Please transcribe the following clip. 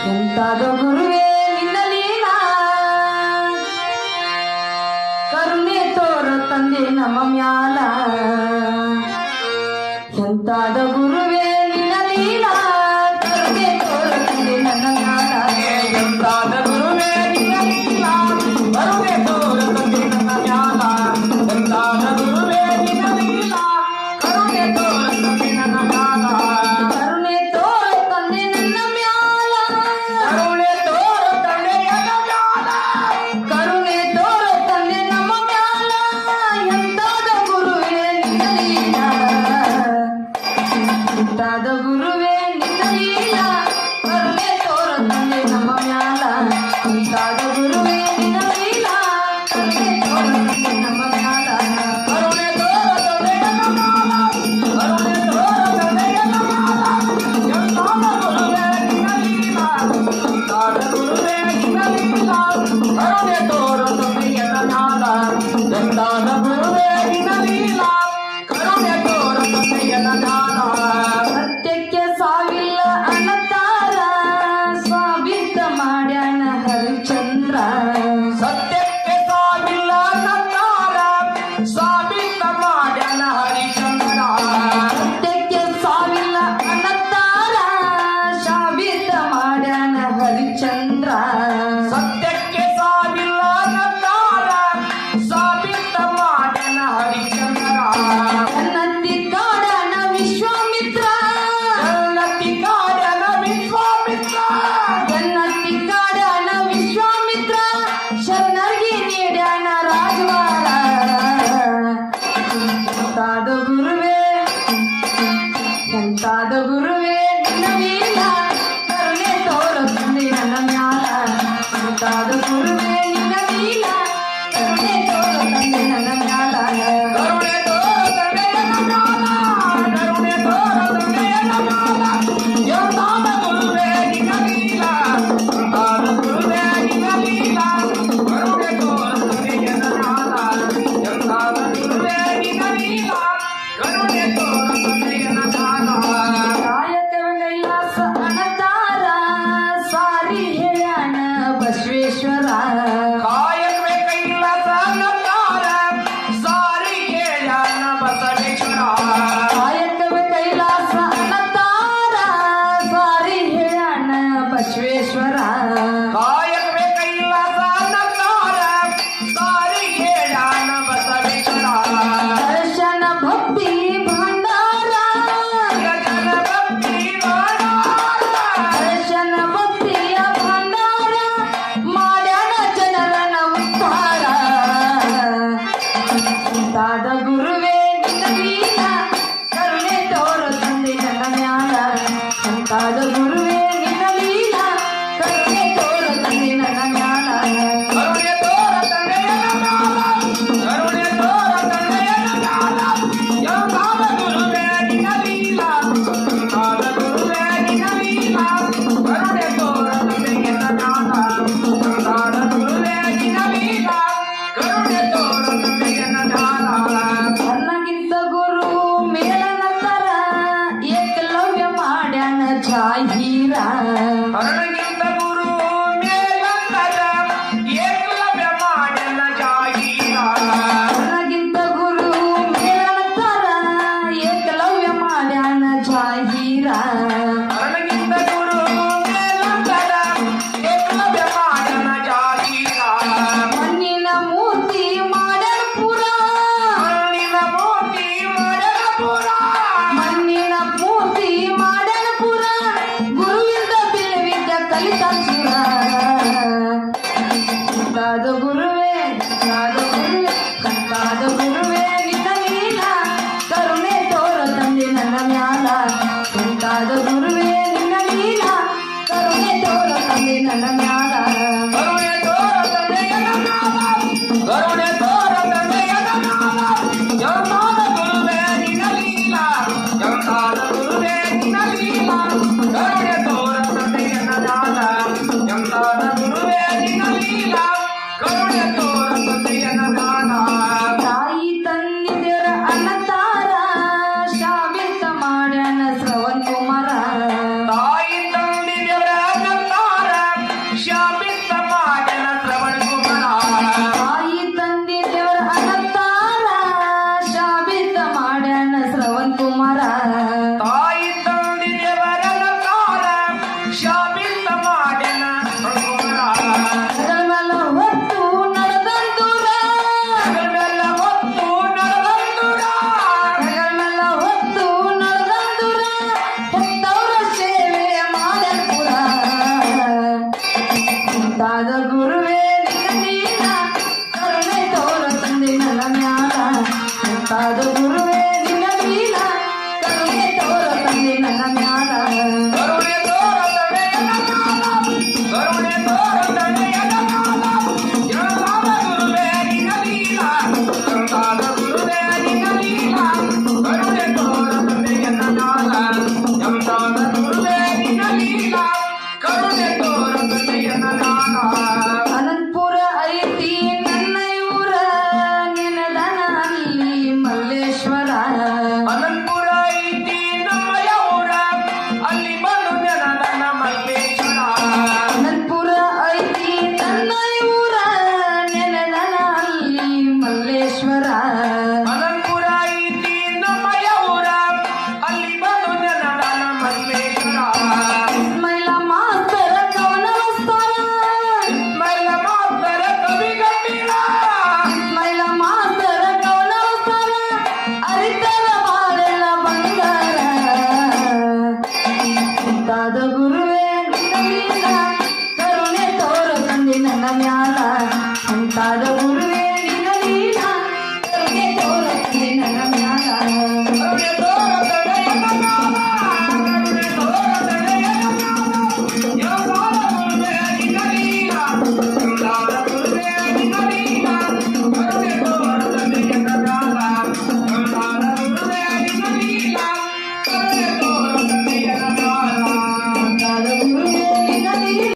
ಎಂತಾದ ಗುರುವೇ ನಿನ್ನ ಲೀಲಾ ಕರುಣೆ ತೋರ ತಂದೆ ನಮ್ಮ ಮ್ಯಾಲ ಎಂತಾದ ಗುರುವೇ ನಿನ್ನ ಲೀಲಾ ಕರುಣೆ ತೋರ ತಂದೆ ನನ್ನ ಮ್ಯಾಲ ಎಂತಾದ ಗುರುವೇ ನಿನ್ನ ಲೀಲಾ ಕರುಣೆ ತೋರ ತಂದೆ ನನ್ನ ಮ್ಯಾಲ ಎಂತಾದ ಗುರುವೇ ನಿನ್ನ ಲೀಲಾ ಕರುಣೆ ತೋರ ತಂದೆ ನನ್ನ ಮ್ಯಾಲ ಕರುಣೆ ತೋರ ತಂದೆ ನನ್ನ ಮ್ಯಾಲ ಕರುಣೆ ತೋರ ತಂದೆ ನನ್ನ ಮ್ಯಾಲ ಕರುಣೆ ತೋರ ತಂದೆ ನಮ್ಮ ಮ್ಯಾಲ ಎಂತಾದ ಗುರುವೇ ನಿನ್ನ ಲೀಲಾ ಎಂತಾದ ಗುರುವೇ ನಿನ್ನ ಲೀಲಾ ಕರುಣೆ ತೋರ ತಂದೆ ನಮ್ಮ ಮ್ಯಾಲ ಎಂತಾದ ಗುರುವೇ ನಿನ್ನ ಲೀಲಾ ಕರುಣೆ ತೋರ ತಂದೆ ನಮ್ಮ ಮ್ಯಾಲ ಕರುಣೆ ತೋರ ತಂದೆ ನನ್ನ ಮ್ಯಾಲ ಕರುಣೆ ತೋರ ತಂದೆ ನನ್ನ ಮ್ಯಾಲ ಎಂತಾದ ಗುರುವೇ ನಿನ್ನ ಲೀಲಾ ಎಂತಾದ ಗುರುವೇ ನಿನ್ನ ಲೀಲಾ ಕರುಣೆ ತೋರ ತಂದೆ ನನ್ನ ಮ್ಯಾಲ ಎಂತಾದ ಗುರುವೇ ನಿನ್ನ ಲೀಲಾ ಕರುಣೆ ತೋರ ತಂದೆ ನನ್ನ ಮ್ಯಾಲ ಸತ್ಯಕ್ಕೆ ಸಾವಿಲ್ಲ ಅನ್ನತಾರ ಸ್ವಾಭಿತ ಮಾಡ್ಯಾನ ಹರಿಚಂದ್ರ ಸತ್ಯಕ್ಕೆ ಸಾವಿಲ್ಲ ಸತ್ತಾರ ಸಾಬಿತ ಮಾಡ್ಯಾನ ಹರಿಚಂದ್ರ ಸತ್ಯಕ್ಕೆ ಸಾವಿಲ್ಲ ಅನ್ನತಾರ ಶಾಭಿತ ಮಾಡ್ಯಾನ ಹರಿಚಂದ್ರ ಸತ್ಯಕ್ಕೆ ಸಾವಿಲ್ಲ ಸತ್ತಾರ ಸಾಬಿತ ಮಾಡ್ಯಾನ ಹರಿಚಂದ್ರ ನನ್ನಂದಿ ಕಾಡನ ವಿಶ್ವಾಮಿತ್ರ ಜನ್ನತಿ ಕಾಡ್ಯಾನ ವಿಶ್ವಾಮಿತ್ರ ನನ್ನಂದಿ ಕಾಡನ ವಿಶ್ವಾಮಿತ್ರ ಶರಣರಿಗೆ ನೀಡ್ಯಾನ ರಾಜವಾರ ಎಂತಾದ ಗುರುವೇ ಎಂತಾದ ಗುರುವೇ ನಿನ್ನ ಲೀಲಾ ಕರುಣೆ ತೋರ ತಂದೆ ನನ್ನ ಮ್ಯಾಲ ಎಂತಾದ ಗುರುವೇ ನಿನ್ನ ಲೀಲಾ ಕರುಣೆ ತೋರ ತಂದೆ ನನ್ನ ಮ್ಯಾಲ ಕರುಣೆ ತೋರ ತಂದೆಯ ಮ್ಯಾಲ ಕರುಣೆ ತೋರ ತಂದೆಯ ಮ್ಯಾಲ ಎಂತಾದ ಗುರುವೇ ನಿನ್ನ ಲೀಲಾ ಎಂತಾದ ಗುರುವೇ ನಿನ್ನ ಲೀಲಾ ಕರುಣೆ ತೋರ ತಂದೆಯ ಮ್ಯಾಲ ಎಂತಾದ ಗುರುವೇ ನಿನ್ನ ಲೀಲಾ ಕರುಣೆ ತೋರ ತಂದೆಯ ಮ್ಯಾಲ ಕಾಯಕವ ಕೈಲಾಸ ಅನತಾರ ಸಾರಿ ಹೇಳ್ಯಾನ ಬಸವೇಶ್ವರ ಕಾಯಕವೇ ಕೈಲಾಸ ನತ್ತಾರ ಸಾರಿ ಹೇಳ್ಯಾನ ಬಸವೇಶ್ವರ ಕಾಯಕವ ಕೈಲಾಸ ಅನತಾರ ಸಾರಿ ಹೇಳ್ಯಾನ ಬಸವೇಶ್ವರ ಕಾಯಕವೇ ಕೈಲಾಸ ನತ್ತಾರ ಸಾರಿ ಹೇಳ್ಯಾನ ಬಸವೇಶ್ವರ ದರ್ಶನ ಭಕ್ತಿ ಭಂಡಾರ ಜನ ಭಕ್ತಿ ಮಾಡಾರ ದರ್ಶನ ಭಕ್ತಿಯ ಭಂಡಾರ ಮಾಡ್ಯಾನ ಜನರನ ಉದ್ಧಾರ ಎಂತಾದ ಗುರುವೇ ನಿನ್ನ ಲೀಲಾ ಕರುಣೆ ತೋರ ತಂದೆ ನನ್ನ ಮ್ಯಾಲ ಎಂತಾದ ಗುರುವೇ ನಿನ್ನ ಲೀಲಾ ಕರುಣೆ ತೋರ ತಂದೆ ನನ್ನ ಮ್ಯಾಲ ಕರುಣೆ ತೋರ ತಂದೆಯ ಮ್ಯಾಲ ಕರುಣೆ ತೋರ ತಂದೆಯ ಮ್ಯಾಲ ಎಂತಾದ ಗುರುವೇ ನಿನ್ನ ಲೀಲಾ ಎಂತಾದ ಗುರುವೇ ನಿನ್ನ ಲೀಲಾ ಕರುಣೆ ತೋರ ತಂದೆಯ ಮ್ಯಾಲ ಎಂತಾದ ಗುರುವೇ ನಿನ್ನ ಲೀಲಾ ಕರುಣೆ ತೋರ ತಂದೆಯ ಮ್ಯಾಲ ಅನ್ನಗಿಂತ ಗುರು ಮೇಲನಂತರ ಏಕಲವ್ಯ ಮಾಡ್ಯಾನ ಜಾಹೀರ ಹರಣಗಿಂತ ಗುರು ಮೇಲಂದರ ಏಕಲವ್ಯ ಮಾಡ್ಯಾನ ಜಾಹೀರ ಅನ್ನಗಿಂತ ಗುರು ಮೇಲನಂತರ ಏಕಲವ್ಯ ಮಾಡ್ಯಾನ ಜಾಹೀರ ಹರಣಗಿಂತ ಗುರು ಮೇಲಂದರ ಏಕಲವ್ಯ ಮಾಡ್ಯಾನ ಜಾಹೀರ ಮಣ್ಣಿನ ಮೂರ್ತಿ ಮಾಡ್ಯಾನ ಪುರ ಮಣ್ಣಿನ ಮೋತಿ ಮಾಡನ ಪುರ ಮಣ್ಣಿನ ಮೂರ್ತಿ ಮಾಡ್ಯಾನ ಪುರ ಗುರುವಿಂದ ತಿಳಿವಿದ್ದ ಕಲಿತ ಸುರ ಕಂತಾದ ಗುರುವೇ ಕಂತಾದ ಗುರುವೇ ನಿನ್ನ ಲೀಲಾ ಕರುಣೆ ತೋರ ತಂದೆ ನನ್ನ ಮ್ಯಾಲ ಕಂತಾದ ಗುರುವೇ ನಿನ್ನ ಲೀಲಾ ಕರುಣೆ ತೋರ ತಂದೆ ನನ್ನ ಮ್ಯಾಲ ಕರುಣೆ ತೋರ ತಂದೆಯ ಮ್ಯಾಲ ಕರುಣೆ ತೋರ ತಂದೆಯ ಮ್ಯಾಲ ಎಂತಾದ ಗುರುವೇ ನಿನ್ನ ಲೀಲಾ ಎಂತಾದ ಗುರುವೇ ನಿನ್ನ ಲೀಲಾ ಕರುಣೆ ತೋರ ತಂದೆಯ ಮ್ಯಾಲ ಎಂತಾದ ಗುರುವೇ ನಿನ್ನ ಲೀಲಾ ಕರುಣೆ ತೋರ ತಂದೆಯ ಮ್ಯಾಲ ತಾಯಿ ತಂದಿದರ ಅನ್ನತಾರ ಶಾವಿತ ಮಾಡ್ಯಾನ ಶ್ರವಣ್ ಕುಮಾರ ತಾಯಿ ತಂದಿದರ ನತ್ತಾರ ಶಾಪಿಂದ ಮಾಡ್ಯಾನ ಕುಮಾರ ಹೆಗಲ ಹೊತ್ತು ನಡೆದಂತೂರ ಹೆಗಲ ಹೊತ್ತು ನಡೆದಂತೂರ ಹೆಗಲ ಹೊತ್ತು ನಡೆದಂತೂರ ಹೆತ್ತವರ ಸೇವೆ ಮಾಡಲ್ಪುರ ಮುಂತಾದ ಗುರುವೇ ನಿನ್ನ ನೀಲ ಕರುಣೆ ತೋರ ತಂದೆ ನನ್ನ ಮ್ಯಾಲ ಮುಂತಾದ ಗುರುವೇ ನಿನ್ನ ನೀಲ ಕರುಣೆ ತೋರ ತಂದೆ ನನ್ನ ಮ್ಯಾಲ ಕರುಣೆ ತೋರ ತಡೆಯನ ಕಾಲ ಕರುಣೆ ತೋರ ತಡೆಯನ ಕಾಲ ಎಂತಾದ ಗುರುವೇ ನಿನ್ನ ಲೀಲ ಎಂತಾದ ಗುರುವೇ ನಿನ್ನ ಲೀಲ ಕರುಣೆ ತೋರ ತಡೆಯನ ಕಾಲ ಎಂತಾದ ಗುರುವೇ ನಿನ್ನ ಲೀಲ ಕರುಣೆ